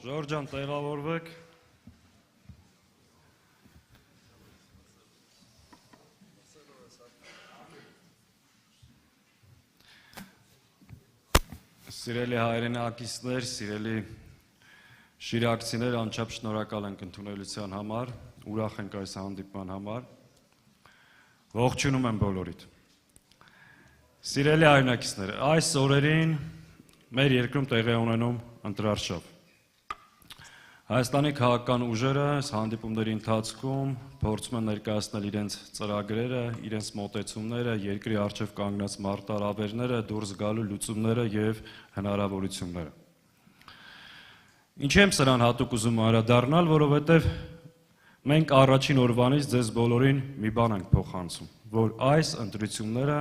Ժորժ ջան, տեղավորվեք։ Սիրելի հայրենակիցներ, սիրելի շիրակցիներ, անչափ շնորհակալ ենք ընդունելության համար, ուրախ ենք այս հանդիպման համար։ Ողջունում եմ բոլորիդ։ Սիրելի հայրենակիցներ, այս օրերին մեր երկրում տեղի ունենում ընտրարշավ։ Հայաստանի քաղաքական ուժերը հանդիպումների ընթացքում փորձում են ներկայացնել իրենց ծրագրերը, իրենց մոտեցումները, երկրի առջև կանգնած մարտահրավերները, դուրս գալու լուծումները եւ հնարավորությունները։ Ինչ եմ սրան հատուկ ուզում անդրադառնալ, որովհետեւ մենք առաջին օրվանից ձեզ բոլորին մի բան ենք փոխանցում, որ այս ընտրությունները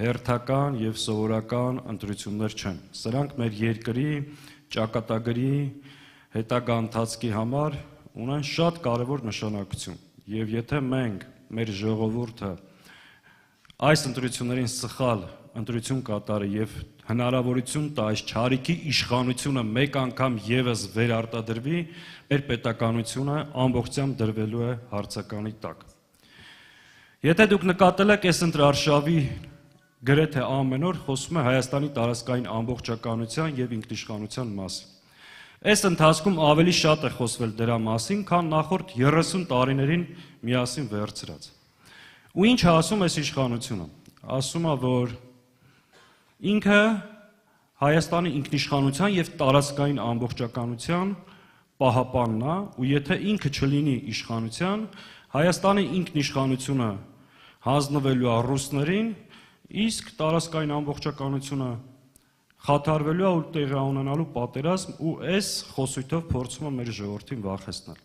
հերթական եւ սովորական ընտրություններ չեն։ Սրանք մեր երկրի ճակատագրի հետագա ընթացքի համար ունեն շատ կարևոր նշանակություն եւ եթե մենք մեր ժողովուրդը այս ընտրություններին սխալ ընտրություն կատարի եւ հնարավորություն տա այս չարիքի իշխանությունը մեկ անգամ եւս վերարտադրվի, մեր պետականությունը ամբողջությամբ դրվելու է հարցականի տակ։ Եթե դուք նկատել եք այս ընտրարշավի գրեթե ամեն օր խոսում է Հայաստանի տարածքային ամբողջականության եւ ինքնիշխանության մասին։ Այս ընթացքում ավելի շատ է խոսվել դրա մասին, քան նախորդ 30 տարիներին միասին վերցրած։ Ու ինչ է ասում այս իշխանությունը։ Ասում է, որ ինքը Հայաստանի ինքնիշխանության եւ տարածքային ամբողջականության պահապանն է, ու եթե ինքը չլինի իշխանության, Հայաստանի ինքնիշխանությունը հանձնվելու է ռուսներին, իսկ տարածքային ամբողջականությունը խաթարվելու է ու տեղի ունենալու պատերազմ ու այս խոսույթով փորձում է մեր ժողովրդին վախեցնել։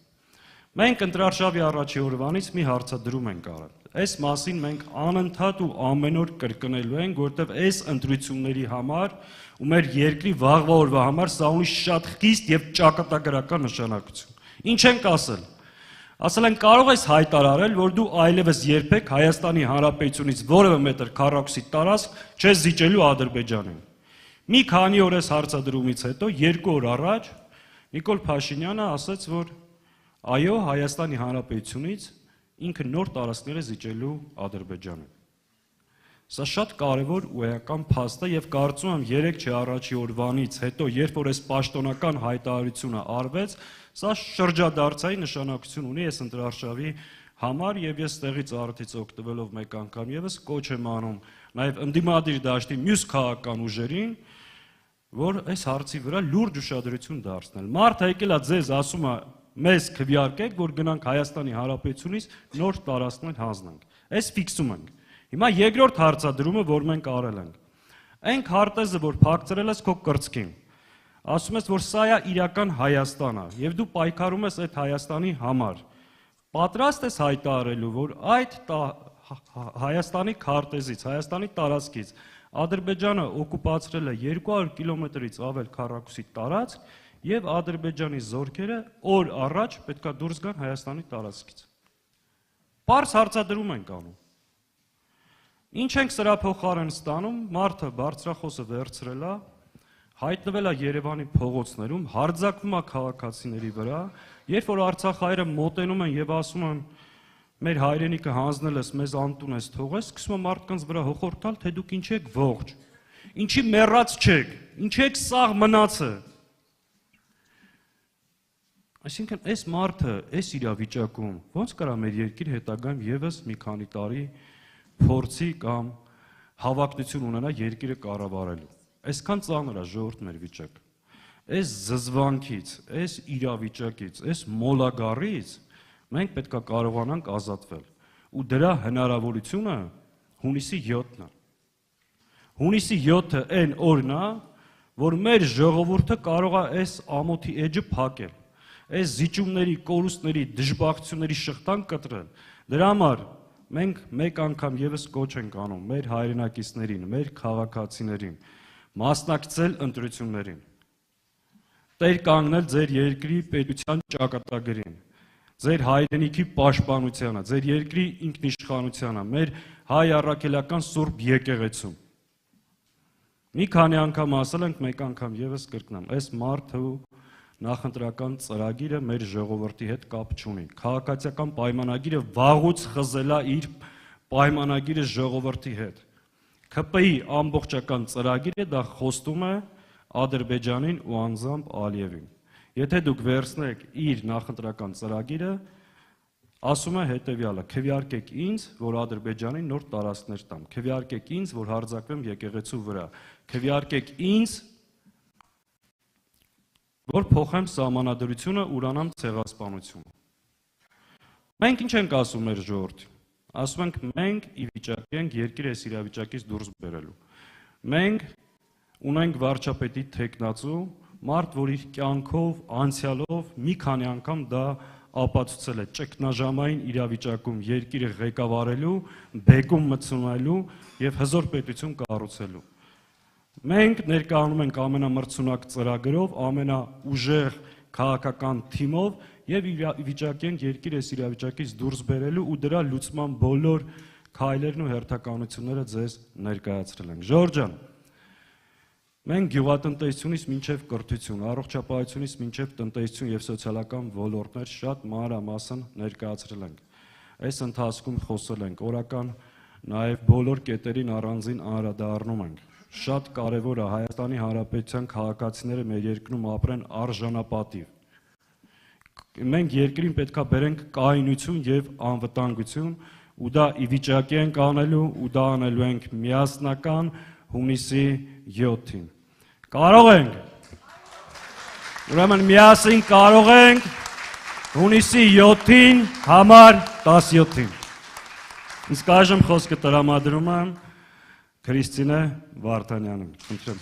Մենք ընտրարշավի առաջի օրվանից մի հարցադրում ենք արել։ Այս մասին մենք անընդհատ ու ամեն օր կրկնելու ենք, որտեղ այս ընտրությունների համար ու մեր երկրի վաղվա օրվա համար սա ունի շատ խիստ եւ ճակատագրական նշանակություն։ Ինչ ենք ասել։ Ասել են կարող ես հայտարարել, որ դու այլևս երբեք Հայաստանի Հանրապետությունից որևէ մետր քառակուսի տարածք չես զիջելու Ադրբեջանին։ Մի քանի օր այս հարցադրումից հետո, 2 օր առաջ Նիկոլ Փաշինյանը ասաց, որ այո, Հայաստանի Հանրապետությունից ինքը նոր տարածքներ է զիջելու Ադրբեջանին։ Սա շատ կարևոր ու էական փաստ է եւ կարծում եմ 3 չէ առաջի օրվանից հետո, երբ որ այս պաշտոնական հայտարարությունը արվեց, սա շրջադարձային նշանակություն ունի այս ընտրարշավի համար եւ ես տեղից արդից օգտվելով մեկ անգամ եւս կոչ եմ անում նաեւ ընդդիմադիր դաշտի մյուս քաղաքական ուժերին, որ այս հարցի վրա լուրջ ուշադրություն դարձնել։ Մարդը եկել է ձեզ ասում է մեզ քվեարկեք, որ գնանք Հայաստանի Հանրապետությունից նոր տարածքներ հանձնենք։ Այս ֆիքսում ենք։ Հիմա երկրորդ հարցադրումը, որ մենք արել ենք։ Այն քարտեզը, որ փակցրել ես քո կրծքին, ասում ես, որ սա է իրական Հայաստանը, եւ դու պայքարում ես այդ Հայաստանի համար։ Պատրաստ ես հայտարարելու, որ այդ Հայաստանի քարտեզից, Հայաստանի տարածքից Ադրբեջանը օկուպացրել է 200 կիլոմետրից ավել քառակուսի տարածք եւ Ադրբեջանի զորքերը օր առաջ պետքա դուրս գան Հայաստանի տարածքից։ Պարզ հարցադրում ենք անում։ Ինչ ենք սրա փոխարեն ստանում, մարդը բարձրախոսը վերցրել է, հայտնվել է Երևանի փողոցներում, հարձակվում է քաղաքացիների վրա, երբ որ արցախայրը մոտենում են եւ ասում են մեր հայրենիքը հանձնել ես, մեզ անտուն ես թողես, սկսում է մարդկանց վրա հոխորտալ, թե դուք ինչ եք ողջ, ինչի մեռած չեք, ինչ եք սաղ մնացը։ Այսինքն այս մարդը, այս իրավիճակում ոնց կարա մեր երկիր հետագայում եւս մի քանի տարի փորձի կամ հավակնություն ունենա երկիրը կառավարելու։ Այսքան ծանր է ժողովուրդ մեր վիճակը։ Այս զզվանքից, այս իրավիճակից, այս մոլագարից մենք պետք է կարողանանք ազատվել ու դրա հնարավորությունը հունիսի 7-ն է։ Հունիսի 7-ը այն օրն է, որ մեր ժողովուրդը կարող է այս ամոթի էջը փակել, այս զիջումների, կորուստների, դժբախտությունների շղթան կտրել։ Դրա համար մենք մեկ անգամ եւս կոչ ենք անում մեր հայրենակիցներին, մեր քաղաքացիներին մասնակցել ընտրություններին։ Տեր կանգնել ձեր երկրի պետության ճակատագրին, ձեր հայրենիքի պաշտպանությանը, ձեր երկրի ինքնիշխանությանը, մեր հայ առաքելական սուրբ եկեղեցում։ Մի քանի անգամ ասել ենք, մեկ անգամ եւս կրկնեմ, այս մարդու նախընտրական ծրագիրը մեր ժողովրդի հետ կապ չունի։ Քաղաքացիական պայմանագիրը վաղուց խզել է իր պայմանագիրը ժողովրդի հետ։ ՔՊ-ի ամբողջական ծրագիրը դա խոստում է Ադրբեջանին ու անձամբ Ալիևին։ Եթե դուք վերցնեք իր նախընտրական ծրագիրը, ասում է հետևյալը. քվեարկեք ինձ, որ Ադրբեջանին նոր տարածքներ տամ, քվեարկեք ինձ, որ հարձակվեմ եկեղեցու վրա, քվեարկեք ինձ, որ փոխեմ սահմանադրությունը, ուրանամ ցեղասպանությունը։ Մենք ինչ ենք ասում մեր ժողովրդին։ Ասում ենք մենք ի վիճակի ենք երկիրը այս իրավիճակից դուրս բերելու։ Մենք ունենք վարչապետի թեկնածու, մարդ, որ իր կյանքով, անցյալով մի քանի անգամ դա ապացուցել է ճգնաժամային իրավիճակում երկիրը ղեկավարելու, բեկում մտցնելու եւ հզոր պետություն կառուցելու։ Մենք ներկայանում ենք ամենամրցունակ ծրագրով, ամենաուժեղ քաղաքական թիմով եւ վիճակի ենք երկիրը այս իրավիճակից դուրս բերելու ու դրա լուծման բոլոր քայլերն ու հերթականությունները ձեզ ներկայացրել ենք։ Ժորժ ջան, մենք գյուղատնտեսությունից մինչև կրթություն, առողջապահությունից մինչև տնտեսություն եւ սոցիալական ոլորտներ շատ մանրամասն ներկայացրել ենք։ Այս ընթացքում խոսել ենք օրական նաեւ բոլոր կետերին առանձին անդրադառնում ենք։ Շատ կարևոր է Հայաստանի Հանրապետության քաղաքացիները մեր երկրում ապրեն արժանապատիվ։ Մենք երկրին պետքա բերենք կայունություն եւ անվտանգություն, ու դա ի վիճակի ենք անելու, ու դա անելու ենք միասնական հունիսի 7-ին։ Կարող ենք։ Ուրեմն միասին կարող ենք հունիսի 7-ին համար 17-ին։ Իսկ այժմ խոսքը տրամադրում եմ Քրիստինե Վարդանյանին։ Խնդրեմ։